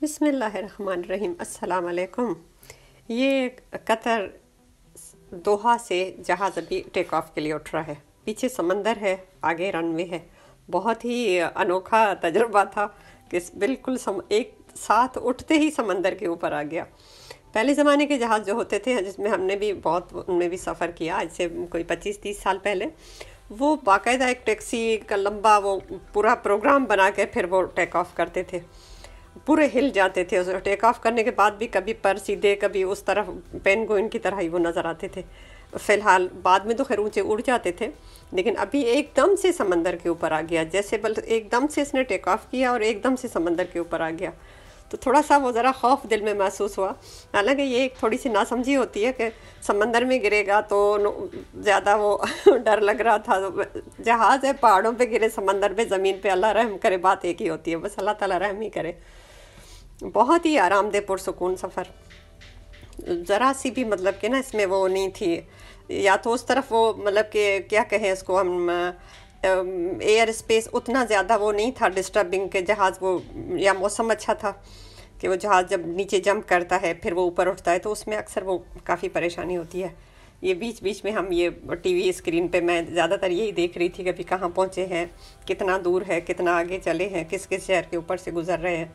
बिस्मिल्लाहिर्रहमानिर्रहीम। अस्सलाम वालेकुम। ये कतर दोहा से जहाज़ अभी टेक ऑफ के लिए उठ रहा है। पीछे समंदर है, आगे रनवे है। बहुत ही अनोखा तजुर्बा था कि बिल्कुल एक साथ उठते ही समंदर के ऊपर आ गया। पहले ज़माने के जहाज़ जो होते थे, जिसमें हमने भी बहुत उनमें भी सफ़र किया, आज से कोई 25-30 साल पहले, वो बाकायदा एक टैक्सी का लंबा वो पूरा प्रोग्राम बना के फिर वो टेक ऑफ करते थे। पूरे हिल जाते थे। उस टेक ऑफ करने के बाद भी कभी पर सीधे, कभी उस तरफ पेंगुइन की तरह ही वो नज़र आते थे। फ़िलहाल बाद में तो खैर ऊँचे उड़ जाते थे, लेकिन अभी एकदम से समंदर के ऊपर आ गया। जैसे एकदम से इसने टेक ऑफ किया और एकदम से समंदर के ऊपर आ गया, तो थोड़ा सा वो ज़रा खौफ दिल में महसूस हुआ। हालांकि ये एक थोड़ी सी नासमझी होती है कि समंदर में गिरेगा तो ज़्यादा वो डर लग रहा था। जहाज़ है, पहाड़ों पे गिरे, समंदर पे, ज़मीन पे, अल्लाह रहम करे, बात एक ही होती है, बस अल्लाह ताला रहम ही करे। बहुत ही आरामदेह पुरसुकून सफ़र। ज़रा सी भी मतलब कि ना इसमें वो नहीं थी, या तो उस तरफ वो मतलब कि क्या कहें इसको हम, एयर स्पेस उतना ज़्यादा वो नहीं था डिस्टर्बिंग के जहाज़ वो, या मौसम अच्छा था कि वो जहाज़ जब नीचे जंप करता है फिर वो ऊपर उठता है, तो उसमें अक्सर वो काफ़ी परेशानी होती है। ये बीच बीच में हम ये टीवी स्क्रीन पे मैं ज़्यादातर यही देख रही थी कि अभी कहाँ पहुँचे हैं, कितना दूर है, कितना आगे चले हैं, किस किस शहर के ऊपर से गुज़र रहे हैं।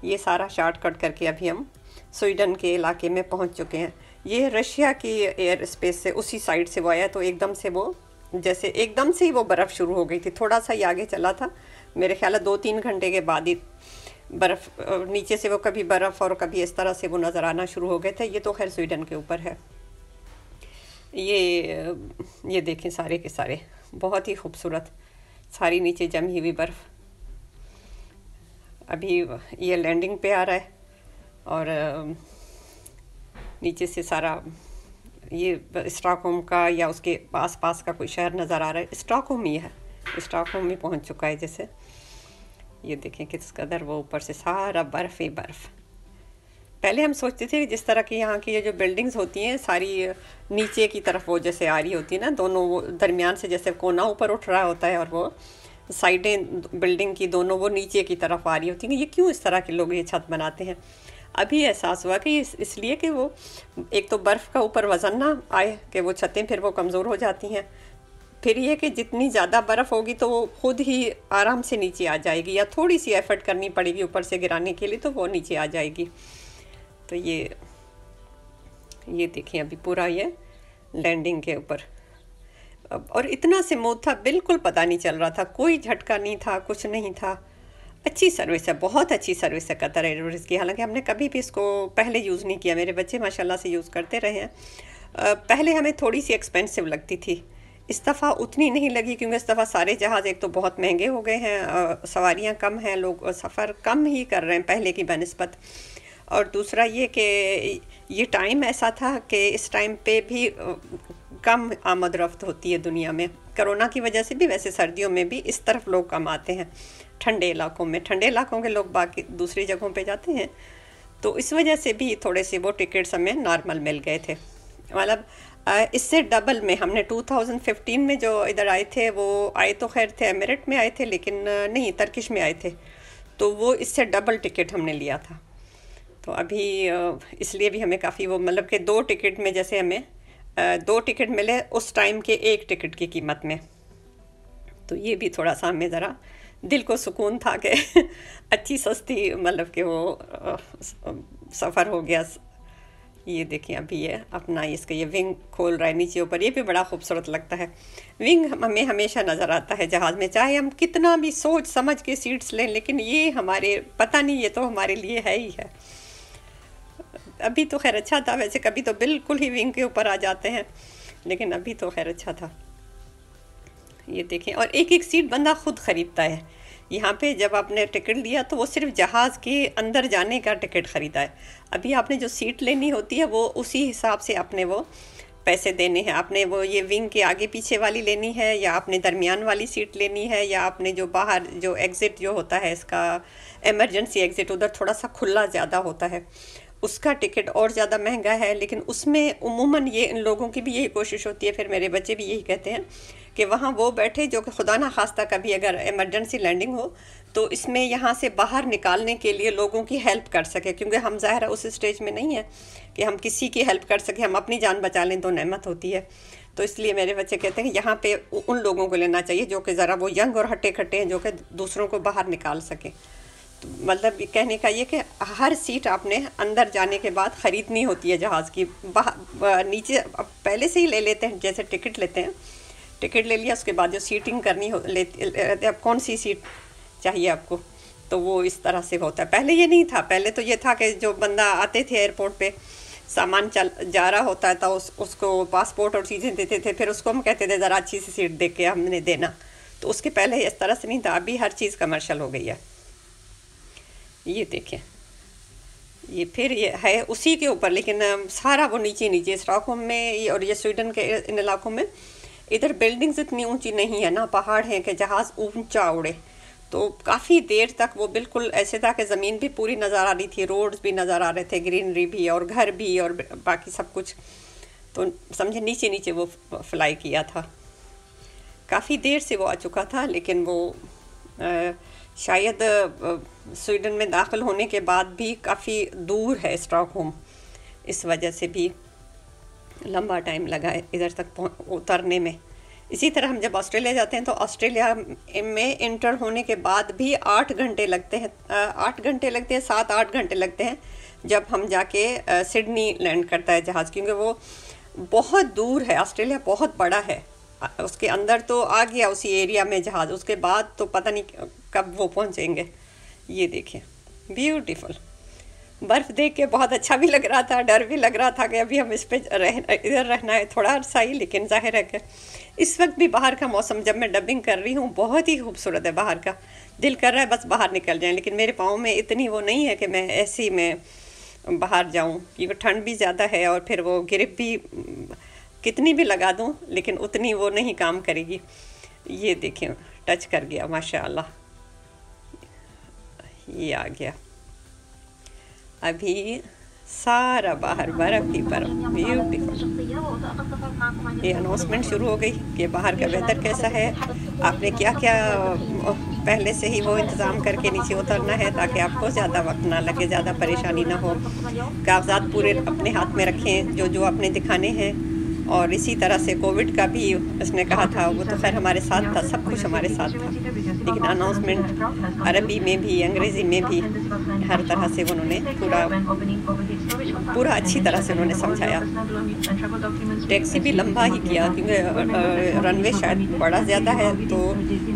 ये सारा शॉर्टकट करके अभी हम स्वीडन के इलाके में पहुंच चुके हैं। ये रशिया की एयर स्पेस से उसी साइड से वो आया, तो एकदम से वो जैसे एकदम से ही वो बर्फ़ शुरू हो गई थी। थोड़ा सा ही आगे चला था, मेरे ख्याल है 2-3 घंटे के बाद ही बर्फ़ नीचे से वो कभी बर्फ़ और कभी इस तरह से वो नज़र आना शुरू हो गए थे। ये तो खैर स्वीडन के ऊपर है। ये देखें, सारे के सारे बहुत ही खूबसूरत, सारी नीचे जमी हुई बर्फ़। अभी ये लैंडिंग पे आ रहा है और नीचे से सारा ये स्टॉकहोम का या उसके पास पास का कोई शहर नज़र आ रहा है। स्टॉकहोम ही है, स्टॉकहोम ही पहुंच चुका है। जैसे ये देखें किस कदर वो ऊपर से सारा बर्फ़ ही बर्फ़। पहले हम सोचते थे जिस तरह की यहाँ की ये जो बिल्डिंग्स होती हैं सारी नीचे की तरफ वो जैसे आ रही होती है ना, दोनों वो दरमियान से जैसे कोना ऊपर उठ रहा होता है और वो साइडें बिल्डिंग की दोनों वो नीचे की तरफ आ रही होती हैं। ये क्यों इस तरह के लोग ये छत बनाते हैं? अभी एहसास हुआ कि इसलिए कि वो एक तो बर्फ़ का ऊपर वज़न ना आए कि वो छतें फिर वो कमज़ोर हो जाती हैं, फिर ये कि जितनी ज़्यादा बर्फ़ होगी तो वो खुद ही आराम से नीचे आ जाएगी, या थोड़ी सी एफ़र्ट करनी पड़ेगी ऊपर से गिराने के लिए तो वो नीचे आ जाएगी। तो ये देखिए अभी पूरा ये लैंडिंग के ऊपर, और इतना स्मूथ था, बिल्कुल पता नहीं चल रहा था, कोई झटका नहीं था, कुछ नहीं था। अच्छी सर्विस है, बहुत अच्छी सर्विस है कतर एयरवेज़ की। हालांकि हमने कभी भी इसको पहले यूज़ नहीं किया, मेरे बच्चे माशाल्लाह से यूज़ करते रहे हैं। पहले हमें थोड़ी सी एक्सपेंसिव लगती थी, इस दफ़ा उतनी नहीं लगी, क्योंकि इस दफ़ा सारे जहाज़ एक तो बहुत महंगे हो गए हैं, सवारियाँ कम हैं, लोग सफ़र कम ही कर रहे हैं पहले की बनिस्बत। और दूसरा ये कि ये टाइम ऐसा था कि इस टाइम पे भी कम आमद रफ्त होती है दुनिया में, कोरोना की वजह से भी। वैसे सर्दियों में भी इस तरफ लोग कम आते हैं, ठंडे इलाकों में, ठंडे इलाकों के लोग बाकी दूसरी जगहों पे जाते हैं, तो इस वजह से भी थोड़े से वो टिकट्स हमें नॉर्मल मिल गए थे। मतलब इससे डबल में हमने 2015 में जो इधर आए थे, वो आए तो खैर थे एमिरेट में आए थे, लेकिन नहीं, टर्किश में आए थे, तो वो इससे डबल टिकट हमने लिया था। तो अभी इसलिए भी हमें काफ़ी वो मतलब कि 2 टिकट में, जैसे हमें 2 टिकट मिले उस टाइम के 1 टिकट की कीमत में। तो ये भी थोड़ा सा हमें ज़रा दिल को सुकून था कि अच्छी सस्ती मतलब कि वो सफ़र हो गया। ये देखिए अभी ये अपना इसका ये विंग खोल रहा है नीचे ऊपर, ये भी बड़ा खूबसूरत लगता है। विंग हमें हमेशा नज़र आता है जहाज़ में, चाहे हम कितना भी सोच समझ के सीट्स लें, लेकिन ये हमारे पता नहीं, ये तो हमारे लिए है ही है। अभी तो खैर अच्छा था, वैसे कभी तो बिल्कुल ही विंग के ऊपर आ जाते हैं, लेकिन अभी तो खैर अच्छा था। ये देखें, और एक एक सीट बंदा खुद ख़रीदता है। यहाँ पे जब आपने टिकट लिया तो वो सिर्फ जहाज़ के अंदर जाने का टिकट ख़रीदा है। अभी आपने जो सीट लेनी होती है वो उसी हिसाब से आपने वो पैसे देने हैं। आपने वो ये विंग के आगे पीछे वाली लेनी है, या आपने दरमियान वाली सीट लेनी है, या आपने जो बाहर जो एग्ज़िट जो होता है इसका एमरजेंसी एग्ज़िट, उधर थोड़ा सा खुला ज़्यादा होता है, उसका टिकट और ज़्यादा महंगा है। लेकिन उसमें उमूमन ये इन लोगों की भी यही कोशिश होती है, फिर मेरे बच्चे भी यही कहते हैं कि वहाँ वो बैठे जो कि खुदा ना खास्ता कभी अगर इमरजेंसी लैंडिंग हो तो इसमें यहाँ से बाहर निकालने के लिए लोगों की हेल्प कर सके, क्योंकि हम ज़ाहिर है उस स्टेज में नहीं है कि हम किसी की हेल्प कर सके, हम अपनी जान बचा लें तो नेमत होती है। तो इसलिए मेरे बच्चे कहते हैं कि यहाँ पे उन लोगों को लेना चाहिए जो कि ज़रा वो यंग और हट्टे खट्टे हैं, जो कि दूसरों को बाहर निकाल सकें। तो मतलब कहने का ये कि हर सीट आपने अंदर जाने के बाद ख़रीदनी होती है जहाज़ की। बाहर नीचे अब पहले से ही ले लेते हैं, जैसे टिकट लेते हैं, टिकट ले लिया, उसके बाद जो सीटिंग करनी हो लेते, अब कौन सी सीट चाहिए आपको, तो वो इस तरह से होता है। पहले ये नहीं था, पहले तो ये था कि जो बंदा आते थे एयरपोर्ट पे, सामान चल जा रहा होता था, उसको पासपोर्ट और चीज़ें देते थे, फिर उसको हम कहते थे ज़रा अच्छी सी सीट देख के हमने देना। तो उसके पहले इस तरह से नहीं था, अभी हर चीज़ कमर्शियल हो गई है। ये देखें, ये फिर ये है उसी के ऊपर, लेकिन सारा वो नीचे नीचे स्टॉकहोम में और ये स्वीडन के इन इलाकों में इधर बिल्डिंग्स इतनी ऊंची नहीं है ना, पहाड़ हैं कि जहाज़ ऊंचा उड़े। तो काफ़ी देर तक वो बिल्कुल ऐसे था कि ज़मीन भी पूरी नज़र आ रही थी, रोड्स भी नज़र आ रहे थे, ग्रीनरी भी और घर भी और बाकी सब कुछ। तो समझे नीचे नीचे वो फ्लाई किया था। काफ़ी देर से वो आ चुका था, लेकिन वो शायद स्वीडन में दाखिल होने के बाद भी काफ़ी दूर है स्टॉकहोम, इस वजह से भी लंबा टाइम लगा है इधर तक उतरने में। इसी तरह हम जब ऑस्ट्रेलिया जाते हैं तो ऑस्ट्रेलिया में इंटर होने के बाद भी 8 घंटे लगते हैं, 8 घंटे लगते हैं, 7-8 घंटे लगते हैं जब हम जाके सिडनी लैंड करता है जहाज़, क्योंकि वो बहुत दूर है। ऑस्ट्रेलिया बहुत बड़ा है, उसके अंदर तो आ गया उसी एरिया में जहाज़, उसके बाद तो पता नहीं कब वो पहुंचेंगे। ये देखिए ब्यूटीफुल, बर्फ़ देख के बहुत अच्छा भी लग रहा था, डर भी लग रहा था कि अभी हम इस पे इधर रहना है थोड़ा अरसा ही। लेकिन जाहिर है कि इस वक्त भी बाहर का मौसम, जब मैं डबिंग कर रही हूँ, बहुत ही खूबसूरत है बाहर का। दिल कर रहा है बस बाहर निकल जाएं, लेकिन मेरे पाँव में इतनी वो नहीं है कि मैं ऐसी में बाहर जाऊँ, क्योंकि ठंड भी ज़्यादा है और फिर वो ग्रिप भी कितनी भी लगा दूँ लेकिन उतनी वो नहीं काम करेगी। ये देखें टच कर गया माशाअल्लाह, ये आ गया। अभी सारा बाहर बर्फ़ ही बर्फ़, ब्यूटीफुल। ये अनाउंसमेंट शुरू हो गई कि बाहर का वेदर कैसा है, आपने क्या क्या पहले से ही वो इंतज़ाम करके नीचे उतरना है ताकि आपको ज़्यादा वक्त ना लगे, ज़्यादा परेशानी ना हो। कागजात पूरे अपने हाथ में रखें जो जो आपने दिखाने हैं। और इसी तरह से कोविड का भी उसने कहा था, वो तो खैर हमारे साथ था, सब कुछ हमारे साथ था, लेकिन अनाउंसमेंट अरबी में भी अंग्रेज़ी में भी हर तरह से उन्होंने पूरा अच्छी तरह से उन्होंने समझाया। टैक्सी भी लंबा ही किया क्योंकि रनवे शायद बड़ा ज़्यादा है, तो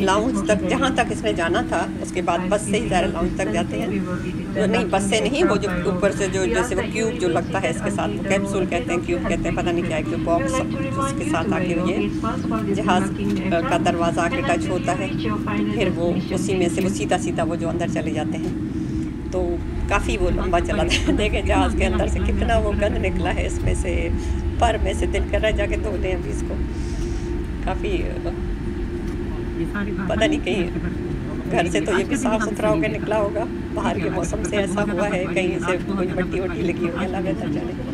लाउंज तक जहाँ तक इसने जाना था उसके बाद बस से ही ज़्यादा लाउंज तक जाते हैं। नहीं बस से नहीं, वो जो ऊपर से जो जैसे वो क्यूब जो लगता है इसके साथ, वो कैप्सूल कहते हैं, क्यूब कहते हैं, पता नहीं क्या है, क्यूब बॉक्स उसके साथ आके ये जहाज़ का दरवाज़ा आके टच होता है, फिर वो उसी में से वो सीधा सीधा वो जो अंदर चले जाते हैं। तो काफ़ी वो लंबा चला था। देखें जहाज़ के अंदर से कितना वो गंद निकला है, इसमें से पर में से दिल कर रहा है जाके धो लें अभी इसको। काफ़ी पता नहीं कहीं घर से तो ये भी साफ़ सुथरा होकर निकला होगा, बाहर के मौसम से ऐसा हुआ है, कहीं से कोई मट्टी वट्टी लगी हुई है, अल्लाह बेहतर जाने।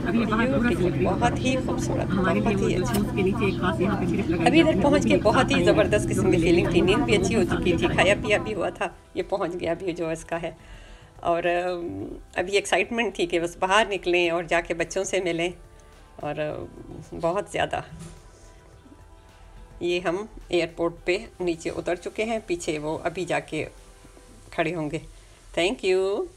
बहुत ही खूबसूरत, बहुत ही अच्छा। अभी इधर पहुंच के बहुत ही ज़बरदस्त किस्म की फीलिंग थी, नींद भी अच्छी हो चुकी थी, खाया पिया भी हुआ था, ये पहुंच गया अभी जो इसका है। और अभी एक्साइटमेंट थी कि बस बाहर निकलें और जाके बच्चों से मिलें, और बहुत ज़्यादा। ये हम एयरपोर्ट पे नीचे उतर चुके हैं, पीछे वो अभी जाके खड़े होंगे। Thank you.